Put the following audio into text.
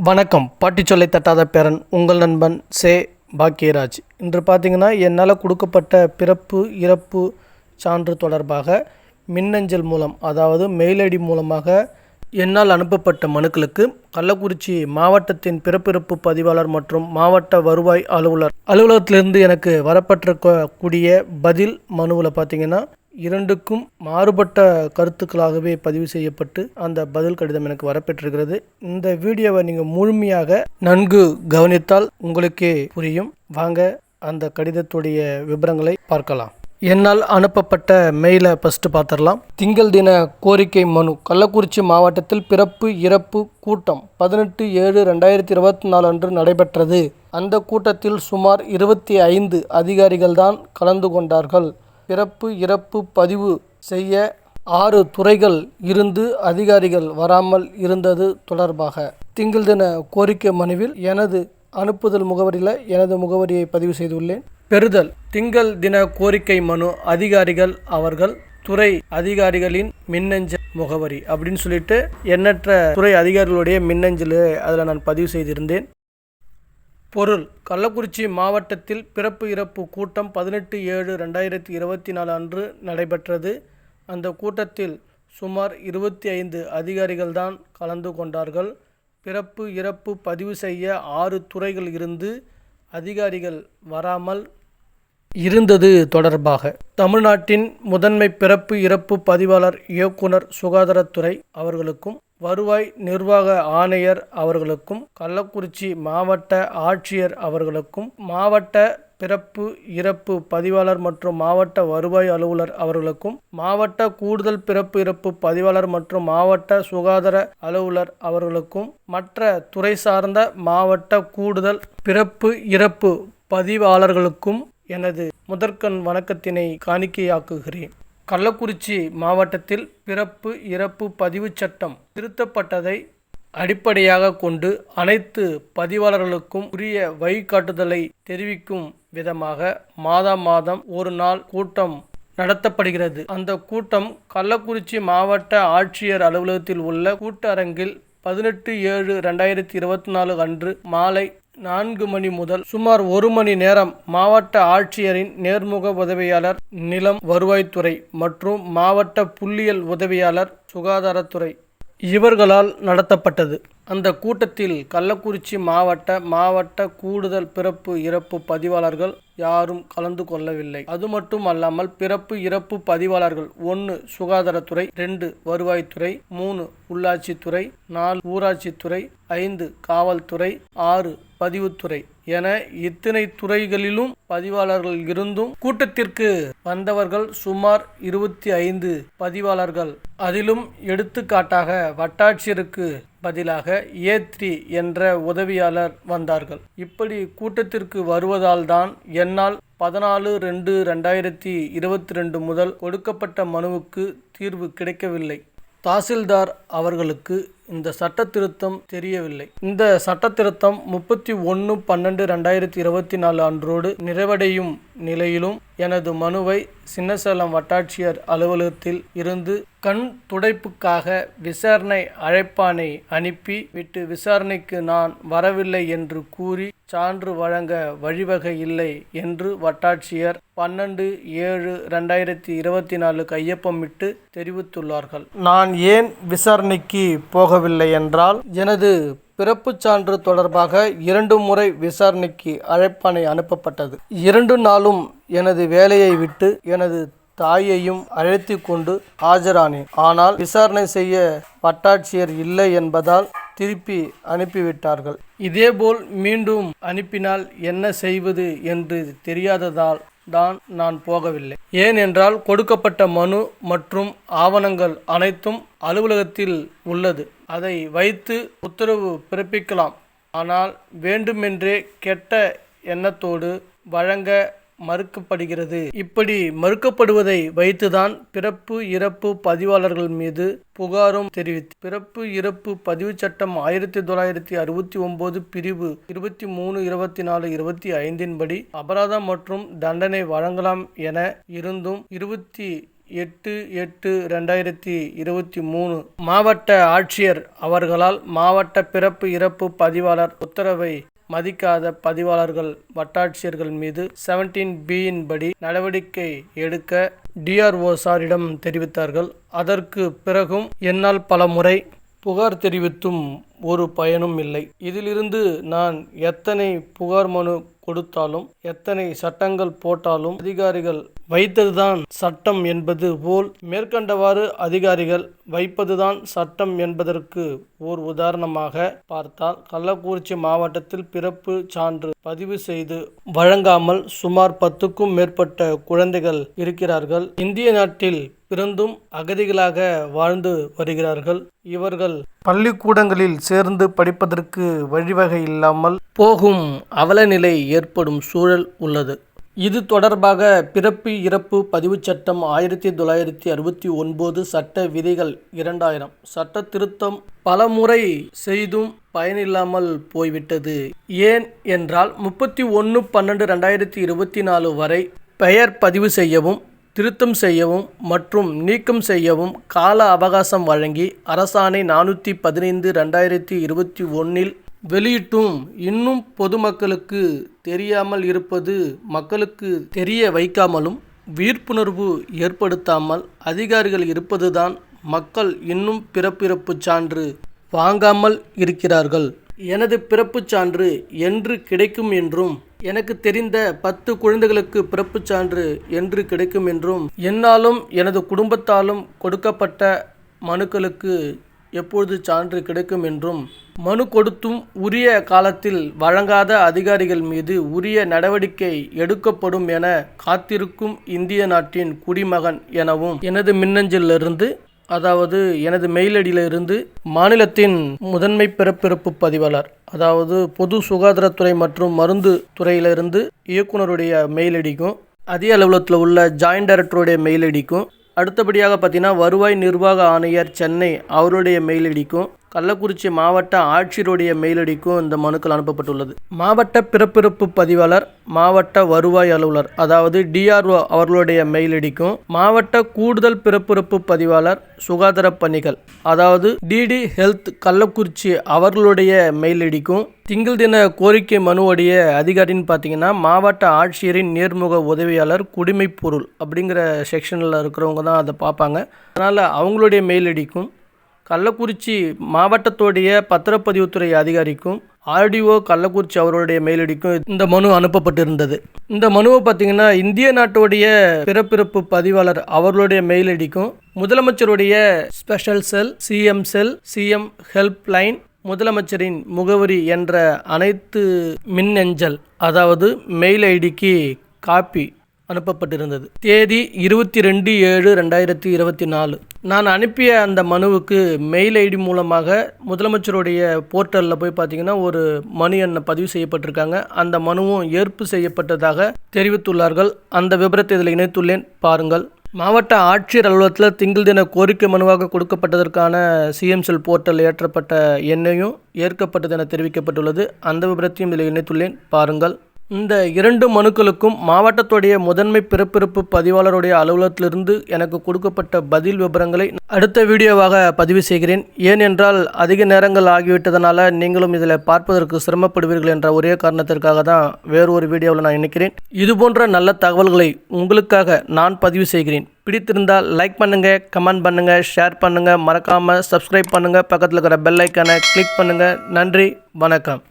வணக்கம். பாட்டி சொல்லை தட்டாத பேரன் உங்கள் நண்பன் சே பாக்கியராஜ். இன்று பார்த்தீங்கன்னா என்னால் கொடுக்கப்பட்ட பிறப்பு இறப்பு சான்று தொடர்பாக மின்னஞ்சல் மூலம், அதாவது மெயில் ஐடி மூலமாக என்னால் அனுப்பப்பட்ட மனுக்களுக்கு கள்ளக்குறிச்சி மாவட்டத்தின் பிறப்பிறப்பு பதிவாளர் மற்றும் மாவட்ட வருவாய் அலுவலகத்திலிருந்து எனக்கு வரப்பட்டிருக்கக்கூடிய பதில் மனுவில் பார்த்தீங்கன்னா இரண்டுக்கும் மாறுபட்ட கருத்துக்களாகவே பதிவு செய்யப்பட்டு அந்த பதில் கடிதம் எனக்கு வரப்பெற்றிருக்கிறது. இந்த வீடியோவை நீங்கள் முழுமையாக நன்கு கவனித்தால் உங்களுக்கே புரியும். வாங்க அந்த கடிதத்துடைய விவரங்களை பார்க்கலாம். என்னால் அனுப்பப்பட்ட மெயிலை ஃபஸ்ட்டு பார்த்துடலாம். திங்கள் தின கோரிக்கை மனு. கள்ளக்குறிச்சி மாவட்டத்தில் பிறப்பு இறப்பு கூட்டம் 18/7/2024 அன்று நடைபெற்றது. அந்த கூட்டத்தில் சுமார் 25 அதிகாரிகள்தான் கலந்து கொண்டார்கள். பிறப்பு இறப்பு பதிவு செய்ய 6 துறைகள் இருந்து அதிகாரிகள் வராமல் இருந்தது தொடர்பாக திங்கள் தின கோரிக்கை மனுவில் எனது அனுப்புதல் முகவரியில் எனது முகவரியை பதிவு செய்துள்ளேன். பெறுதல். திங்கள் தின கோரிக்கை மனு அதிகாரிகள் அவர்கள் துறை அதிகாரிகளின் மின்னஞ்சல் முகவரி அப்படின்னு சொல்லிட்டு எண்ணற்ற துறை அதிகாரிகளுடைய மின்னஞ்சல் அதில் நான் பதிவு செய்திருந்தேன். பொருள். கள்ளக்குறிச்சி மாவட்டத்தில் பிறப்பு இறப்பு கூட்டம் 18/7/2024 அன்று நடைபெற்றது. அந்த கூட்டத்தில் சுமார் 25 அதிகாரிகள்தான் கலந்து கொண்டார்கள். பிறப்பு இறப்பு பதிவு செய்ய 6 துறைகள் இருந்து அதிகாரிகள் வராமல் இருந்தது தொடர்பாக தமிழ்நாட்டின் முதன்மை பிறப்பு இறப்பு பதிவாளர் இயக்குனர் சுகாதாரத்துறை அவர்களுக்கும் வருவாய் நிர்வாக ஆணையர் அவர்களுக்கும் கள்ளக்குறிச்சி மாவட்ட ஆட்சியர் அவர்களுக்கும் மாவட்ட பிறப்பு இறப்பு பதிவாளர் மற்றும் மாவட்ட வருவாய் அலுவலர் அவர்களுக்கும் மாவட்ட கூடுதல் பிறப்பு இறப்பு பதிவாளர் மற்றும் மாவட்ட சுகாதார அலுவலர் அவர்களுக்கும் மற்ற துறை சார்ந்த மாவட்ட கூடுதல் பிறப்பு இறப்பு பதிவாளர்களுக்கும் எனது முதற்கண் வணக்கத்தினை காணிக்கையாக்குகிறேன். கள்ளக்குறிச்சி மாவட்டத்தில் பிறப்பு இறப்பு பதிவு சட்டம் திருத்தப்பட்டதை அடிப்படையாக கொண்டு அனைத்து பதிவாளர்களுக்கும் உரிய வழிகாட்டுதலை தெரிவிக்கும் விதமாக மாதம் ஒரு நாள் கூட்டம் நடத்தப்படுகிறது. அந்த கூட்டம் கள்ளக்குறிச்சி மாவட்ட ஆட்சியர் அலுவலகத்தில் உள்ள கூட்டரங்கில் 18/7/2024 அன்று மாலை 4 மணி முதல் சுமார் 1 மணி நேரம் மாவட்ட ஆட்சியரின் நேர்முக உதவியாளர் நிலம் வருவாய்த்துறை மற்றும் மாவட்ட புள்ளியியல் உதவியாளர் சுகாதாரத்துறை இவர்களால் நடத்தப்பட்டது. அந்த கூட்டத்தில் கள்ளக்குறிச்சி மாவட்ட கூடுதல் பிறப்பு இறப்பு பதிவாளர்கள் யாரும் கலந்து கொள்ளவில்லை. அது மட்டும் அல்லாமல் பிறப்பு இறப்பு பதிவாளர்கள் 1 சுகாதாரத்துறை, 2 வருவாய்த்துறை, 3 உள்ளாட்சித்துறை, 4 ஊராட்சித்துறை, 5 காவல்துறை, 6 பதிவுத்துறை என இத்தனை துறைகளிலும் பதிவாளர்கள் இருந்தும் கூட்டத்திற்கு வந்தவர்கள் சுமார் 25 பதிவாளர்கள். அதிலும் எடுத்துக்காட்டாக வட்டாட்சியருக்கு பதிலாக A3 என்ற உதவியாளர் வந்தார்கள். இப்படி கூட்டத்திற்கு வருவதால் தான் என்னால் 14/2/2022 முதல் கொடுக்கப்பட்ட மனுவுக்கு தீர்வு கிடைக்கவில்லை. தாசில்தார் அவர்களுக்கு இந்த சட்ட திருத்தம் தெரியவில்லை. இந்த சட்ட திருத்தம் 31/12/2024 அன்றோடு நிறைவடையும் நிலையிலும் எனது மனுவை சின்னசேலம் வட்டாட்சியர் அலுவலகத்தில் இருந்து கண் துடைப்புக்காக விசாரணை அழைப்பானை அனுப்பி விட்டு விசாரணைக்கு நான் வரவில்லை என்று கூறி சான்று வழங்க வழிவகை இல்லை என்று வட்டாட்சியர் 12/7/2024 கையொப்பமிட்டு தெரிவித்துள்ளார்கள். நான் ஏன் விசாரணைக்கு போகவில்லை என்றால் எனது பிறப்புச் சான்று தொடர்பாக 2 முறை விசாரணைக்கு அழைப்பானை அனுப்பப்பட்டது. 2 நாளும் எனது வேலையை விட்டு எனது தாயையும் அழைத்து கொண்டு ஆஜரானேன். ஆனால் விசாரணை செய்ய வட்டாட்சியர் இல்லை என்பதால் திருப்பி அனுப்பிவிட்டார்கள். இதேபோல் மீண்டும் அனுப்பினால் என்ன செய்வது என்று தெரியாததால் தான் நான் போகவில்லை. ஏனென்றால் கொடுக்கப்பட்ட மனு மற்றும் ஆவணங்கள் அனைத்தும் அலுவலகத்தில் உள்ளது. அதை வைத்து உத்தரவு பிறப்பிக்கலாம். ஆனால் வேண்டுமென்றே கெட்ட எண்ணத்தோடு வழங்க மறுக்கப்படுகிறது. இப்படி மறுக்கப்படுவதை வைத்துதான் பிறப்பு இறப்பு பதிவாளர்கள் மீது புகாரும் தெரிவித்து பிறப்பு இறப்பு பதிவு சட்டம் 1969 பிரிவு 23/24/25 படி அபராதம் மற்றும் தண்டனை வழங்கலாம் என இருந்தும் 8/8/2023 மாவட்ட ஆட்சியர் அவர்களால் மாவட்ட பிறப்பு இறப்பு பதிவாளர் உத்தரவை மதிக்காத பதிவாளர்கள் வட்டாட்சியர்கள் மீது 17B படி நடவடிக்கை எடுக்க டிஆர்ஓ சாரிடம் தெரிவித்தார்கள். அதற்கு பிறகும் என்னால் பல முறை புகார் தெரிவித்தும் ஒரு பயனும் இல்லை. இதிலிருந்து நான் எத்தனை புகார் மனு கொடுத்தாலும் எத்தனை சட்டங்கள் போட்டாலும் அதிகாரிகள் வைத்ததுதான் சட்டம் என்பது போல் மேற்கண்டவாறு அதிகாரிகள் வைப்பதுதான் சட்டம் என்பதற்கு ஓர் உதாரணமாக பார்த்தால் கள்ளக்குறிச்சி மாவட்டத்தில் பிறப்பு சான்று பதிவு செய்து வழங்காமல் சுமார் 10க்கும் மேற்பட்ட குழந்தைகள் இருக்கிறார்கள். இந்திய நாட்டில் பிறந்தும் அகதிகளாக வாழ்ந்து வருகிறார்கள். இவர்கள் பள்ளிக்கூடங்களில் சேர்ந்து படிப்பதற்கு வழிவகை இல்லாமல் போகும் அவலநிலை ஏற்படும் சூழல் உள்ளது. இது தொடர்பாக பிறப்பு இறப்பு பதிவுச் சட்டம் 1969 சட்ட விதிகள் 2000 சட்ட திருத்தம் பலமுறை செய்தும் பயனில்லாமல் போய்விட்டது. ஏன் என்றால் 31/12/2024 வரை பெயர் பதிவு செய்யவும் திருத்தம் செய்யவும் மற்றும் நீக்கம் செய்யவும் கால அவகாசம் வழங்கி அரசாணை 415/2021 வெளியிட்டும் இன்னும் பொதுமக்களுக்கு தெரியாமல் இருப்பது, மக்களுக்கு தெரிய வைக்காமலும் விழிப்புணர்வு ஏற்படுத்தாமல் அதிகாரிகள் இருப்பதுதான் மக்கள் இன்னும் பிறப்பிறப்பு சான்று வாங்காமல் இருக்கிறார்கள். எனது பிறப்புச் சான்று என்று கிடைக்கும் என்றும் எனக்கு தெரிந்த 10 குழந்தைகளுக்கு பிறப்புச் சான்று என்று கிடைக்கும் என்றும் என்னாலும் எனது குடும்பத்தாலும் கொடுக்கப்பட்ட மனுக்களுக்கு எப்பொழுது சான்று கிடைக்கும் என்றும் மனு கொடுத்தும் உரிய காலத்தில் வழங்காத அதிகாரிகள் மீது உரிய நடவடிக்கை எடுக்கப்படும் என காத்திருக்கும் இந்திய நாட்டின் குடிமகன் எனவும் எனது மின்னஞ்சலிலிருந்து, அதாவது எனது மெயில் ஐடியிலிருந்து மாநிலத்தின் முதன்மை பிறப்பிறப்பு பதிவாளர், அதாவது பொது சுகாதாரத்துறை மற்றும் மருந்து துறையிலிருந்து இயக்குனருடைய மெயில் ஐடிக்கும், அதிக அலுவலகத்தில் உள்ள ஜாயின்ட் டைரக்டருடைய மெயில் ஐடிக்கும், அடுத்தபடியாக பார்த்தீங்கன்னா வருவாய் நிர்வாக ஆணையர் சென்னை அவருடைய மெயில் ஐடிக்கும், கள்ளக்குறிச்சி மாவட்ட ஆட்சியருடைய மெயில் ஐடிக்கும் இந்த மனுக்கள் அனுப்பப்பட்டுள்ளது. மாவட்ட பிறப்பிறப்பு பதிவாளர், மாவட்ட வருவாய் அலுவலர் அதாவது டிஆர்ஓ அவர்களுடைய மெயில் ஐடிக்கும், மாவட்ட கூடுதல் பிறப்பிறப்பு பதிவாளர் சுகாதார பணிகள் அதாவது டிடி ஹெல்த் கள்ளக்குறிச்சி அவர்களுடைய மெயில் ஐடிக்கும், திங்கள் தின கோரிக்கை மனுவுடைய அதிகாரின்னு பார்த்தீங்கன்னா மாவட்ட ஆட்சியரின் நேர்முக உதவியாளர் குடிமைப் பொருள் அப்படிங்கிற செக்ஷனில் இருக்கிறவங்க தான் அதை பார்ப்பாங்க. அதனால் அவங்களுடைய மெயில் ஐடிக்கும், கள்ளக்குறிச்சி மாவட்டத்துடைய பத்திரப்பதிவுத்துறை அதிகாரிக்கும், ஆர்டிஓ கள்ளக்குறிச்சி அவர்களுடைய மெயில் ஐடிக்கும் இந்த மனு அனுப்பப்பட்டிருந்தது. இந்த மனுவை பார்த்தீங்கன்னா இந்திய நாட்டுடைய பிறப்பிறப்பு பதிவாளர் அவர்களுடைய மெயில் ஐடிக்கும், முதலமைச்சருடைய ஸ்பெஷல் செல், சிஎம் செல், சிஎம் ஹெல்ப் லைன், முதலமைச்சரின் முகவரி என்ற அனைத்து மின்னஞ்சல் அதாவது மெயில் ஐடிக்கு காப்பி அனுப்பப்பட்டிருந்தது. தேதி 22/7/2024. நான் அனுப்பிய அந்த மனுவுக்கு மெயில் ஐடி மூலமாக முதலமைச்சருடைய போர்ட்டலில் போய் பார்த்தீங்கன்னா ஒரு மனு எண்ணை பதிவு செய்யப்பட்டிருக்காங்க. அந்த மனுவும் ஏற்பு செய்யப்பட்டதாக தெரிவித்துள்ளார்கள். அந்த விபரத்தை இதில் இணைத்துள்ளேன், பாருங்கள். மாவட்ட ஆட்சியர் அலுவலகத்தில் திங்கள் தின கோரிக்கை மனுவாக கொடுக்கப்பட்டதற்கான சிஎம் செல் போர்ட்டல் ஏற்றப்பட்ட எண்ணையும் ஏற்கப்பட்டது என தெரிவிக்கப்பட்டுள்ளது. அந்த விபரத்தையும் இதில் இணைத்துள்ளேன், பாருங்கள். இந்த 2 மனுக்களுக்கும் மாவட்டத்துடைய முதன்மை பிறப்பிறப்பு பதிவாளருடைய அலுவலகத்திலிருந்து எனக்கு கொடுக்கப்பட்ட பதில் விவரங்களை அடுத்த வீடியோவாக பதிவு செய்கிறேன். ஏனென்றால் அதிக நேரங்கள் ஆகிவிட்டதனால நீங்களும் இதில் பார்ப்பதற்கு சிரமப்படுவீர்கள் என்ற ஒரே காரணத்திற்காக தான் வேறொரு வீடியோவில் நான் நினைக்கிறேன். இதுபோன்ற நல்ல தகவல்களை உங்களுக்காக நான் பதிவு செய்கிறேன். பிடித்திருந்தால் லைக் பண்ணுங்கள், கமெண்ட் பண்ணுங்கள், ஷேர் பண்ணுங்கள், மறக்காமல் சப்ஸ்கிரைப் பண்ணுங்கள், பக்கத்தில் இருக்கிற பெல் ஐக்கானை கிளிக் பண்ணுங்கள். நன்றி, வணக்கம்.